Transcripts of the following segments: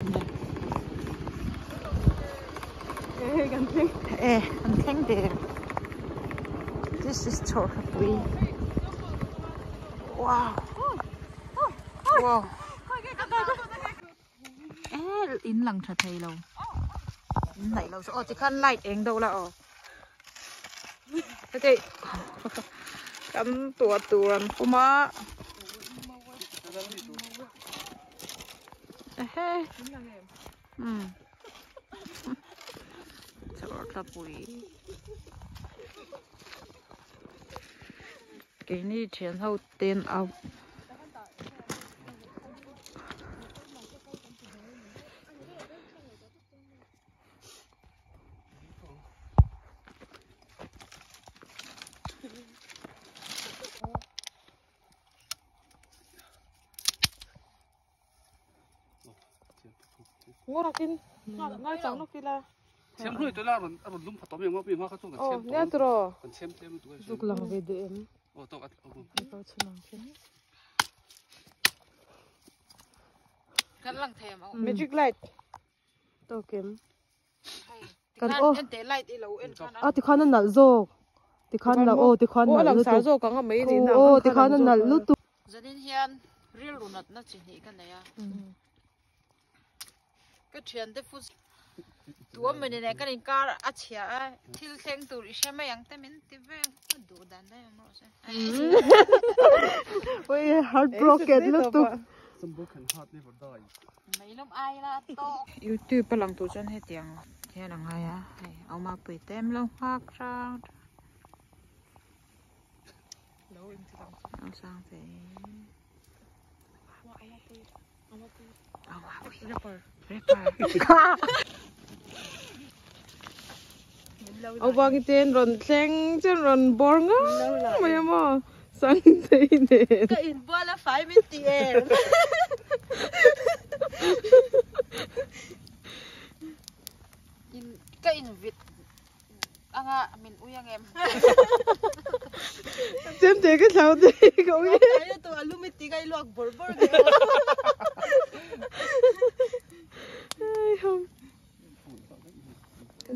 I'm thinking this is totally wow. Wow. In lăng thật thầy lâu. Này lâu số chỉ khăn light eng đâu là thế thì cắm tuần của má. Thật bụi. Cái này trên hậu tiền ao. ngô ra kin ngay chẳng nó kia là xem rồi tôi là rồi lúng phát tóm em bị mà các chung là xem nè rồi còn xem tôi dục lòng về đợi em tao ăn tao chỉ lòng thế Cắn lăng thèm magic light tao kiếm Cắn em té light đi lâu em thì khăn nó nở rồi thì khăn là thì khăn nở lúc sao rồi có mấy gì nào thì khăn nó nở lúc tu giờ đến hiện real luôn nó chỉ nghĩ cái này à cái chuyện đấy phút tua mình này cái này cả à chia thiêu thang tụi xem mấy anh ta mình tiếp về đủ đàn đấy em nói ôi heartbroken lúc tu some broken heart never die mấy lúc ai là to YouTube bao lần tụi chân hết tiếng thế là ngay à ông mà bị tem lông phát ra ông sang thế ông vang cái tên rồi sen chân rồi bor ngá mày mà sang thế này cái in bữa là phải biết tiền cái in vịt anh à mình uyang em xem thế cái sao thế cậu ấy cái tôi alu mít tí cái luộc bor bor không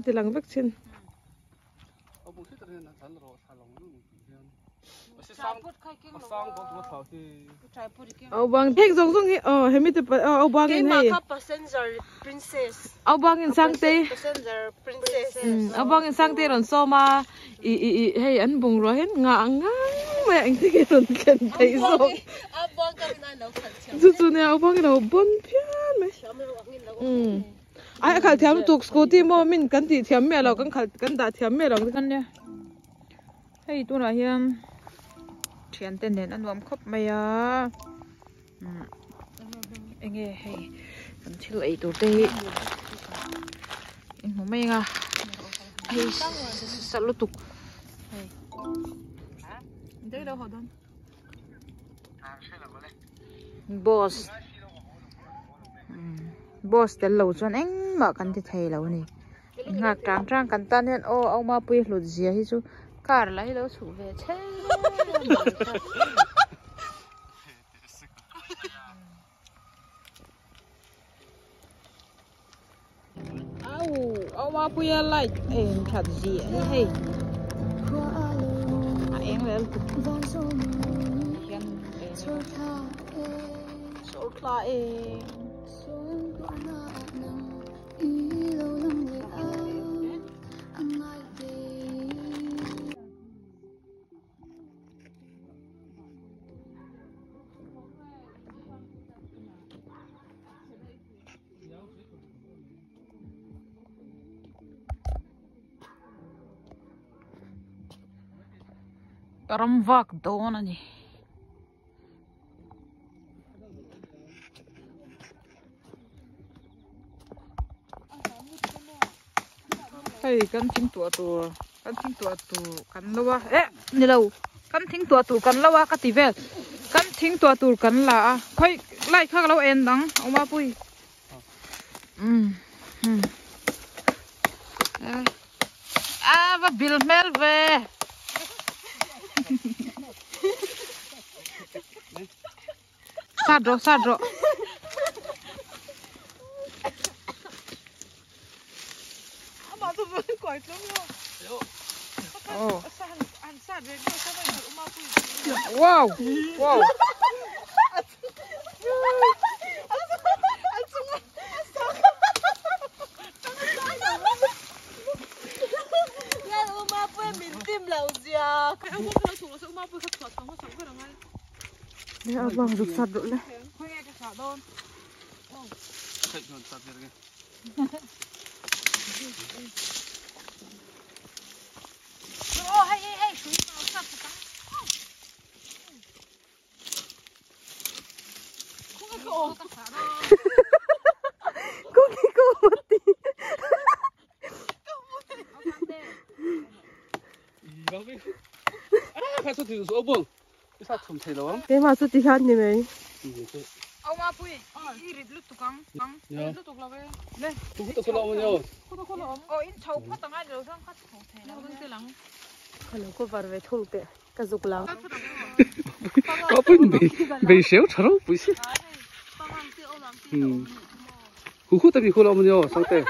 thì lăng vắt chân bang thích giống giống cái hay biết bang cái này bang cái sang tê bang cái sang tê rồi so mà hay anh bùng rồi hết ngã mày anh thích cái rồi cần thấy rồi chú này bang cái đầu bún phiền mày ai khal thiam tuk scooty mo min kan ti thiam me lo kan da thiam me lo kan ne hei tu na hiam thian ten nen an wam khop mai a enge hei kan thil ei tu te in mo mai nga hei salu tuk hei dei lo hodon boss boss tel lo chon eng ma kan ti thei lo ni ngak tang kan tan hen au ma pui hlut zia hi chu kar lai lo chu ve che au ma pui lai en khat zia hei eng le so kla Karam vak don ani hey kan thing tua kan lawa ni lo kan thing tua kan lawa ka ti vel kan thing tua kan la khoi lai kha lo en dang oma pui va bil mel ve sadro มันกวาดจ้องโอ้อันซาดเรียนก็ใช่ไหมมาปุยว้าวว้าวนี่เอาบังดูสัตว์ด้วยเลย Chạy rồi tạt về kìa. Ô, hay, chú vào sập cái. Không có cả đâu. Cô một tí. Vâng đi. Phải xuất thì số buông. Cái sao không thấy đâu. Cái mà xuất thì khác như vậy. Ông mà pui, irit lúc tụ căng, lúc tụ love. Này, tụ hút tụ love nhau. In chầu phát tăng ai rồi sang phát không thể nào. Không thể lắm. Còn cô vào về thùng tệ, cả dục lắm. Có bên bị xéo chả đâu, bùi xí. Hút tại vì cô love nhau, sang tệ.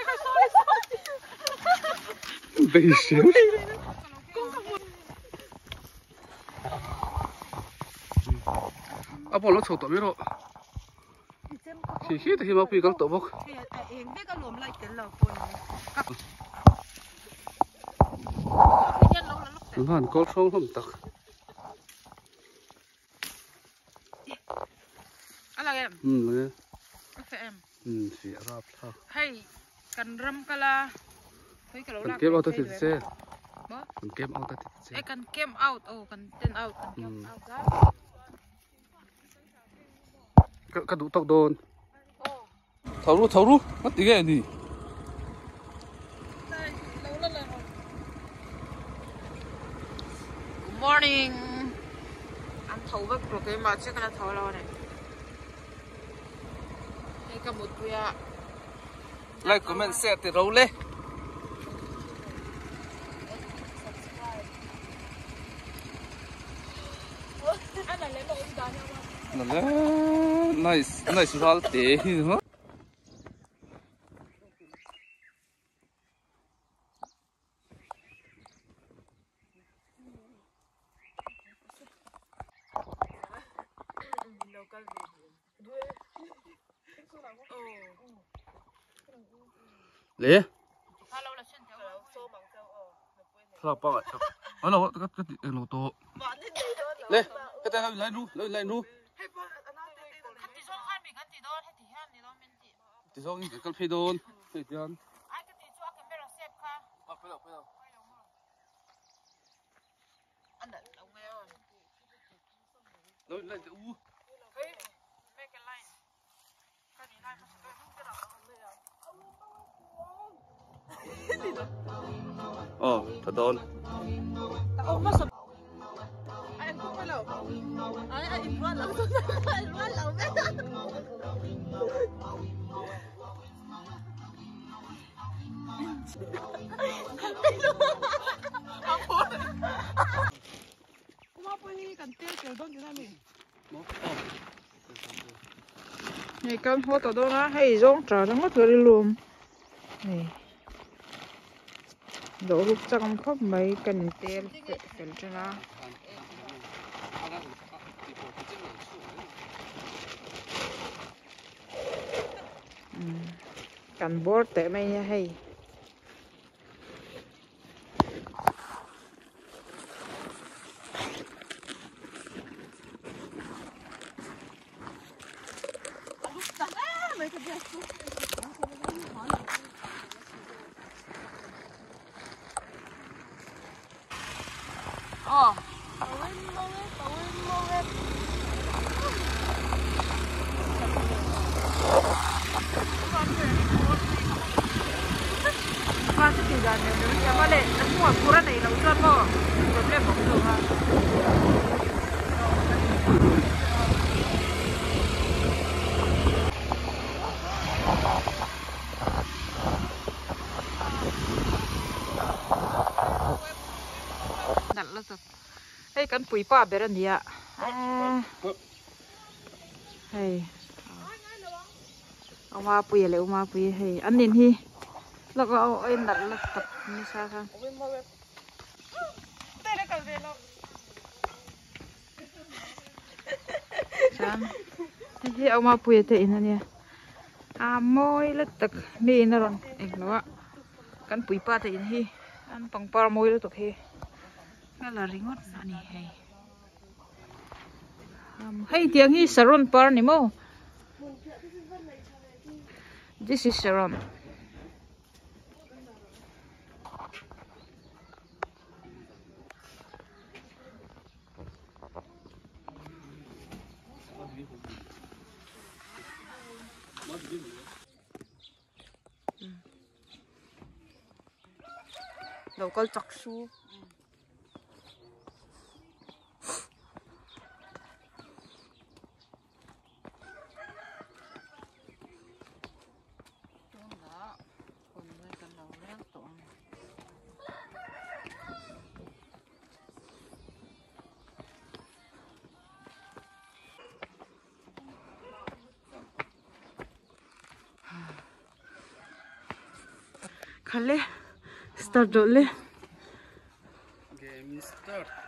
Bị xéo. À, bỏ lỡ sầu tỏi biết rồi. Khi thì mà bị căng tổ bốc. Nó hẳn có sông không tắc. Ala em. Nghe. FM. Xì rap thắc. Hay, cần ram kala. Thấy cái lỗ Cần kém out tới xe. Bó. Cần kém out tới xe. Cần kem out, cần ten out, cần kem out ra. Cái đủ tóc đồn. Thấu ru, mất tí cái gì? Good morning. Anh thấu với cái mà chắc là thấu lâu này. Đây cả một tuổi à. Like, comment, share thì râu lên. Nice, rồi thế hả? Lẽ? Sao bao vậy? Ở đâu cái lỗ tổ. Lẽ, cái tay lấy nu. Thì sao cái con phi đồn, phi đồn. Lấy u. Thật đồn. Anh không có lẩu. Anh luôn lẩu. Luôn lẩu biết. Này con hốt ở đâu nó hay giống trở nó mất rồi đi luôn. Này. Đổ lúc trong khóc mấy cần tiền cho nó. Cần bó tệ mày nha hay. Qua cái gì nữa nhưng mà lại nó mua cua này nó rất ngon, rồi lên bọc đường à. Đặt lên rồi. Đây cần bụi pa bé gì ạ? Hay. Oma bụi lấy oma bụi hay ăn nên hi. Lagaw ay nalatap ni Sasa. Saan? Hindi ako mapuyat ina niya. Amoy latak ni inaron. Ignawa. Kan puy pa tayo hi. An pang para moy latak hi. Ngalaringot na ni hey. Hey tiang hi Sharon par ni mo. This is Sharon. Local chaksu. Khale start dole Game start.